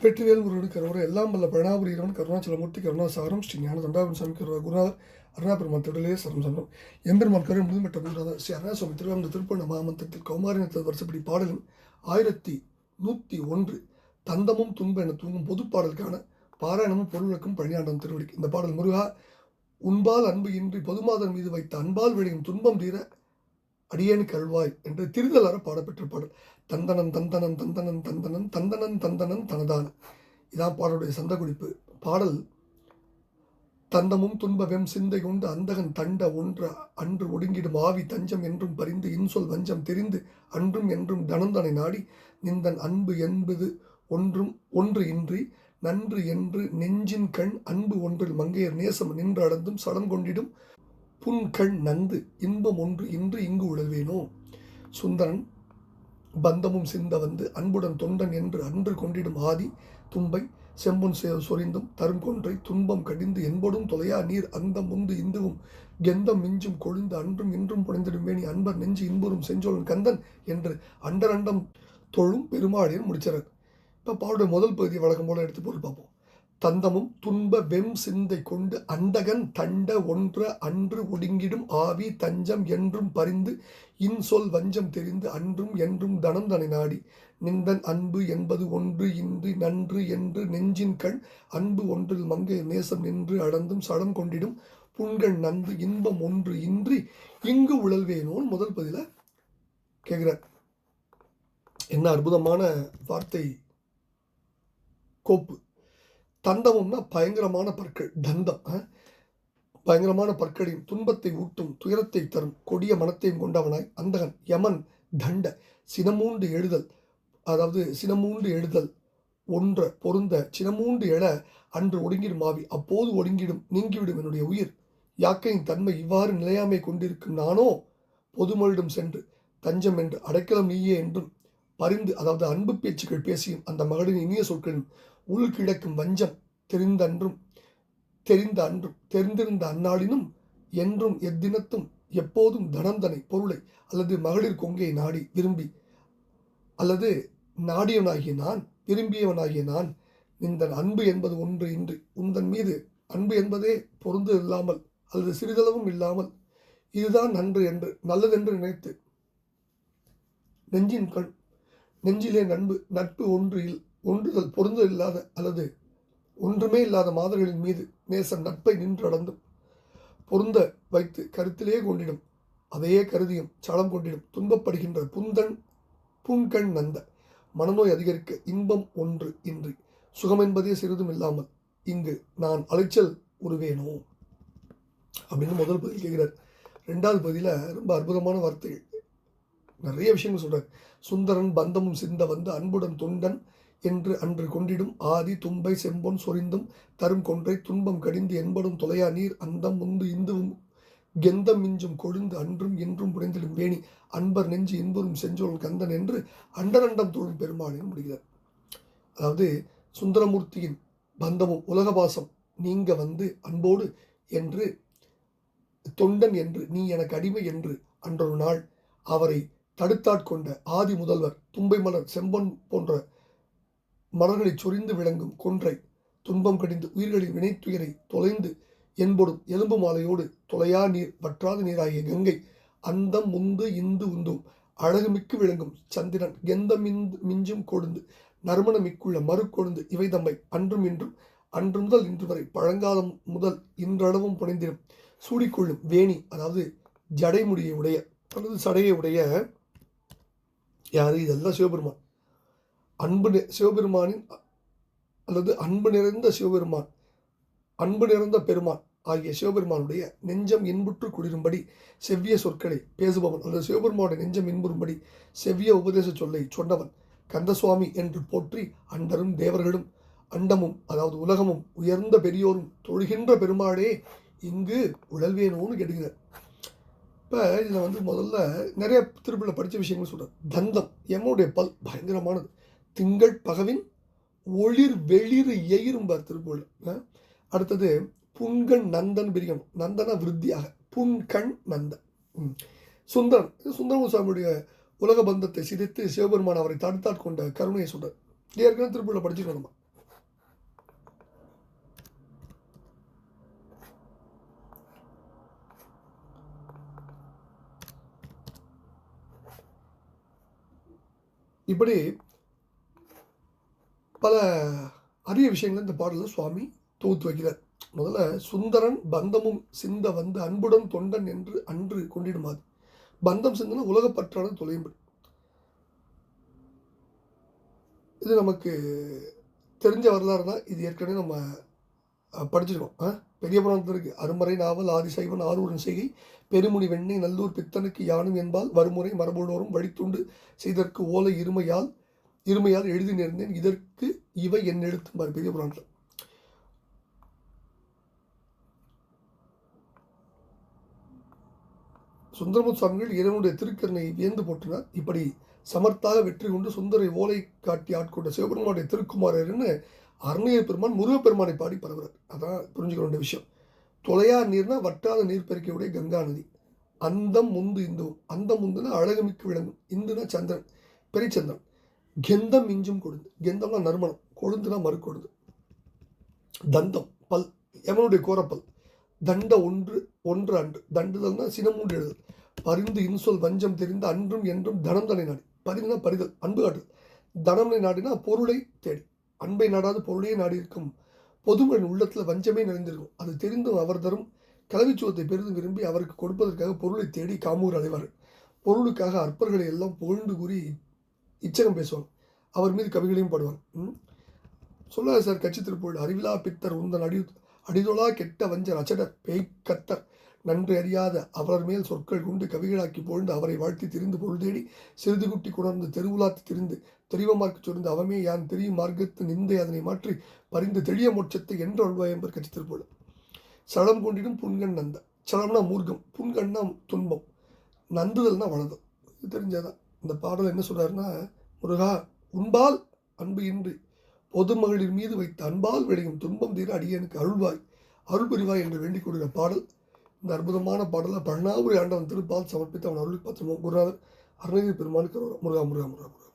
வெற்றிவேல் முருகன் கருவூர் எல்லாம் வல்ல பிரணாபுரி இரவன் கருணாச்சலமூர்த்தி கருணாசாரம் ஸ்ரீ ஞான தண்டாபன் சாமி கருவா குருநாதர் அருணாபெருமான் திருடலே சரம் சன்னம் எம்பெருமான் கருண் முழுமற்ற குருநாதர் ஸ்ரீ அருணாசுவாமி திருவாமூர் திருப்பண்ண மாமந்தத்தில் கௌமாரினத்தில் வருஷப்படி பாடலும் 1101 தந்தமும் துன்ப என தூங்கும் பொது பாடலுக்கான பாராயணமும் பொருளுக்கும் பழியாண்டம் திருவடி. இந்த பாடல் முருகா உன்பால் அன்பு இன்றி பொதுமாதன் மீது வைத்த அன்பால் விளையும் துன்பம் தீர அடியேனுக்கு அல்வாய் என்று திருதலார பாடப்பெற்ற பாடல். தந்தனன் தந்தனன் தந்தனன் தந்தனன் தந்தனன் தந்தனன் தனதான இதான் பாடலுடைய சந்த குறிப்பு. பாடல் தந்தமும் துன்பவெம் சிந்தை கொண்டு அந்தகன் தண்ட ஒன்று அன்று ஒடுங்கிடும் ஆவி தஞ்சம் என்றும் பறிந்து இன்சொல் வஞ்சம் தெரிந்து அன்றும் என்றும் தனந்தனை நாடி நிந்தன் அன்பு என்பது ஒன்று இன்றி நன்று என்று நெஞ்சின் கண் அன்பு ஒன்றில் மங்கையர் நேசம் நின்று அடர்ந்தும் சடம் கொண்டிடும் புன்கண் நந்து இன்பம் ஒன்று இன்று இங்கு உழல்வேனோ. சுந்தரன் பந்தமும் சிந்த வந்து அன்புடன் தொண்டன் என்று அன்று கொண்டிடும் ஆதி தும்பை செம்பொன் சொரிந்தும் தருங்கொன்றை துன்பம் கடிந்து என்படும் தொலையா நீர் அந்தம் முந்து இந்துவும் கெந்தம் மிஞ்சும் கொழுந்து அன்றும் இன்றும் புனைந்திடும் வேணி அன்பர் நெஞ்சு இன்புறும் செஞ்சோழன் கந்தன் என்று அண்டரண்டம் தொழும் பெருமாளியர் முடிச்சார். இப்போ பாவுடைய முதல் பகுதியை வழக்கம் போல எடுத்து பொருள் பார்ப்போம். தந்தமும் துன்ப வெம் சிந்தை கொண்டு அண்டகன் தண்ட ஒன்ற அன்று ஒடுங்கிடும் ஆவி தஞ்சம் என்றும் பறிந்து இன்சொல் வஞ்சம் தெரிந்து அன்றும் என்றும் தனம் தனை நாடி நிந்தன் அன்பு என்பது ஒன்று இன்றி நன்று என்று நெஞ்சின் கண் அன்பு ஒன்றில் மங்கை நேசம் நின்று அடர்ந்தும் சடம் கொண்டிடும் புண்கள் நந்து இன்பம் ஒன்று இன்றி இங்கு உழல்வேனோன்னு முதல் பதில கேட்கிறார். என்ன அற்புதமான வார்த்தை கோப்பு. தந்தமும்னா பயங்கரமான பற்கள், தந்தம் பயங்கரமான பற்களையும் துன்பத்தை ஊட்டும் துயரத்தை தரும் கொடிய மனத்தையும் கொண்டவனாய் அந்தகன் யமன் தண்ட சினமூண்டு எழுதல், அதாவது சினமூண்டு எழுதல் ஒன்ற பொருந்த சினமூண்டு எழ அன்று ஒடுங்கிடும் ஆவி அப்போது ஒடுங்கிடும் நீங்கிவிடும் என்னுடைய உயிர் யாக்கையின் தன்மை இவ்வாறு நிலையாமை கொண்டிருக்கும் நானோ பொதுமொழிடம் சென்று தஞ்சம் என்று அடைக்கலம் நீயே என்றும் பரிந்து, அதாவது அன்பு பேச்சுக்கள் பேசியும் அந்த மகளின் இனிய சொற்களின் உள் கிடக்கும் வஞ்சம் தெரிந்த அன்றும் தெரிந்திருந்த அந்நாளினும் என்றும் எத்தினத்தும் எப்போதும் தனந்தனை பொருளை அல்லது மகளிர் கொங்கையை நாடி விரும்பி அல்லது நாடியவனாகிய நான் விரும்பியவனாகிய நான் இந்த அன்பு என்பது ஒன்று இன்றி உந்தன் மீது அன்பு என்பதே பொருந்து இல்லாமல் அல்லது சிறிதளவும் இல்லாமல் இதுதான் நன்று என்று நல்லதென்று நினைத்து நெஞ்சின் கண் நெஞ்சிலே நட்பு ஒன்றுதல் பொருந்து இல்லாத அல்லது ஒன்றுமே இல்லாத மாதர்களின் மீது நேசம் நட்பை நின்றடந்தும் பொருந்த வைத்து கருத்திலே கொண்டிடும் அதையே கருதியும் சலம் கொண்டிடும் துன்பப்படுகின்ற புன்கண் நந்த மனநோய் அதிகரிக்க இன்பம் ஒன்று இன்றி சுகம் என்பதே சிறிதும் இல்லாமல் இங்கு நான் அலைச்சல் உருவேனோ அப்படின்னு முதல் பதில் கேட்கிறார். ரெண்டாவது பதில ரொம்ப அற்புதமான வார்த்தைகள், நிறைய விஷயங்கள் சொல்றார். சுந்தரன் பந்தமும் சிந்த வந்து அன்புடன் தொண்டன் என்று அன்று கொண்டிடும் ஆதி தும்பை செம்பொன் சொரிந்தும் தரும் கொன்றை துன்பம் கடிந்து என்படும் தொலையா நீர் அந்தம் முந்து இந்துவும் கெந்தம் மிஞ்சும் கொழுந்து அன்றும் என்றும் புனைந்திடும் வேணி அன்பர் நெஞ்சு இன்புறும் செஞ்சோழன் கந்தன் என்று அண்டரண்டம் தொழும் பெருமாளின் முடிகிறார். அதாவது சுந்தரமூர்த்தியின் பந்தமும் உலகவாசம் நீங்க வந்து அன்போடு என்று தொண்டன் என்று நீ எனக்கு அடிமை என்று அன்றொரு நாள் அவரை தடுத்தாட்கொண்ட ஆதி முதல்வர் தும்பை மலர் செம்பொன் போன்ற மலர்களை சொரிந்து விளங்கும் கொன்றை துன்பம் கடிந்து உயிர்களின் வினைத்துயரை தொலைந்து என்படும் எலும்பு மாலையோடு தொலையா நீர் வற்றாத நீராகிய கங்கை அந்தம் முந்து இந்து உந்தும் அழகுமிக்கு விளங்கும் சந்திரன் கெந்தம் மிஞ்சும் கொழுந்து நறுமணமிக்குள்ள மறு கொழுந்து இவை தம்மை அன்றும் இன்றும் அன்று முதல் இன்று வரை பழங்காலம் முதல் இன்றளவும் புனைந்திடும் சூடிக்கொள்ளும் வேணி, அதாவது ஜடைமுடியை உடைய அல்லது சடையை உடைய யாரு, இதெல்லாம் சிவபெருமான். சிவபெருமானின் அல்லது அன்பு நிறைந்த பெருமான் ஆகிய சிவபெருமானுடைய நெஞ்சம் இன்புற்று குளிரும்படி செவ்விய சொற்களை பேசுபவன் அல்லது சிவபெருமானுடைய நெஞ்சம் இன்புறும்படி செவ்விய உபதேச சொல்லை சொன்னவன் கந்தசுவாமி என்று போற்றி அண்டரும் தேவர்களும் அண்டமும், அதாவது உலகமும் உயர்ந்த பெரியோரும் தொழுகின்ற பெருமாளே இங்கு உழல்வேனோன்னு கேட்கிறார். இப்போ இதில் வந்து முதல்ல நிறைய திருப்பில் படித்த விஷயங்கள் சொல்கிறார். தந்தம் எம்மனுடைய பல் பயங்கரமானது, திங்கள் பகவின் ஒளிர் வெளிர் எயிரும்பார் திருப்பூரில். அடுத்தது புன்கண் நந்தன் பிரியம், நந்தன விருத்தியாக புன்கண் நந்தன். சுந்தரமுசாமியுடைய உலக பந்தத்தை சிதைத்து சிவபெருமான் அவரை தடுத்தாற் கொண்ட கருணையை சொல்றார். ஏற்கனவே திருப்பூரில் படிச்சுக்கணும் நம்ம. இப்படி பல அரிய விஷயங்கள் இந்த பாடலில் சுவாமி தொகுத்து வைக்கிறார். முதல்ல சுந்தரன் பந்தமும் சிந்த வந்து அன்புடன் தொண்டன் என்று அன்று கொண்டிடுமாது. பந்தம் சிந்தன உலகப்பற்றான தொலையும்படி. இது நமக்கு தெரிஞ்ச வரலாறு தான். இது ஏற்கனவே நம்ம படிச்சிருக்கோம். பெரிய புராணத்தில் இருக்குது. அருமறை நாவல் ஆதிசைவன் ஆரூரன் செய்கை பெருமுனி வெண்ணை நல்லூர் பித்தனுக்கு யானும் என்பால் வருமுறை மரபுள்ளோரும் வழித்துண்டு செய்தற்கு ஓலை இருமையால் எழுதி நேர்ந்தேன் இதற்கு இவை என் எழுத்தும்பார் பெரிய புராணத்தில். சுந்தரமுத்து சுவாமிகள் இறைவனுடைய திருக்கருணை வியந்து போற்றினார். இப்படி சமர்த்தாக வெற்றி கொண்டு சுந்தரை ஓலை காட்டி ஆட்கொண்ட சிவபெருமானுடைய திருக்குமாரர்னு அருணையர் பெருமான் முருகப்பெருமானை பாடி பரவுறார். அதான் புரிஞ்சுக்க வேண்டிய விஷயம். தொலையா நீர்னா வட்டாத நீர்ப்பெருக்கையுடைய கங்கா நதி. அந்தம் முந்து இந்துவும். அந்தம் முந்துனா அழகுமிக்கு விளங்கும். இந்துனா சந்திரன், பெரிச்சந்திரன். கெந்தம் மிஞ்சும் கொழுந்து. கெந்தம்னா நறுமணம், கொழுந்துனா மறுக்கொழுந்து. தந்தம் பல், எவனுடைய கோரப்பல். தண்ட ஒன்று அன்று. தண்டுதல்னா சினமூண்டு எழுதல். பரிந்து இன்சொல் வஞ்சம் தெரிந்த அன்றும் என்றும் தனம் தனை நாடி. பரிந்துனா பரிதல், அன்பு காட்டுதல். தனம்னை நாடினா பொருளை தேடி. அன்பை நாடாது பொருளையே நாடி இருக்கும் பொதுமனின் உள்ளத்தில் வஞ்சமே நிறைந்திருக்கும். அது தெரிந்தும் அவர் தரும் கலவிச்சுவத்தை பெரிதும் விரும்பி அவருக்கு கொடுப்பதற்காக பொருளை தேடி காமூர் அலைவார்கள். பொருளுக்காக அற்பர்களை எல்லாம் புகழ்ந்து கூறி இச்சகம் பேசுவாங்க. அவர் மீது கவிகளையும் பாடுவாங்க. சொல்லாது சார் கட்சி திருப்பூர். அறிவிலா பித்தர் உந்தன் அடிதொலா கெட்ட வஞ்சர் அச்சடர் பேய்க்கத்தர் நன்றி அறியாத அவர் மேல் சொற்கள் கொண்டு கவிகளாக்கி பொழுந்து அவரை வாழ்த்தி திரிந்து பொருள் தேடி சிறிது குட்டி குணர்ந்து தெருவுலாத்து திரிந்து தெரிவமார்க்கு சொரிந்து அவமே யான் தெரியும் மார்க்கத்து நிந்தை அதனை மாற்றி பறிந்து தெளிய மோட்சத்தை என்று அல்வாயம்பர் கட்சி திருப்போல். சளம் கொண்டிடும் புன்கண் நந்த. சளம்னா மூர்க்கம், புன்கண்ணா துன்பம், நந்துதல்னா வளதல். இது தெரிஞ்சாதான். இந்த பாடல் என்ன சொல்றாருன்னா, முருகா உன்பால் அன்பு இன்றி பொதுமகளிர் மீது வைத்த அன்பால் விளையும் துன்பம் தீர அடியனுக்கு அருள் புரிவாய் என்று வேண்டிக் கொள்கிற பாடல். இந்த அற்புதமான பாடலை பழனாபுரி ஆண்டவன் திருப்பால் சமர்ப்பித்து அவன் அருள் பத்திரமோ குருநாதர் அருணகிரி பெருமானுக்கு முருகா முருகா முருகா முருகா.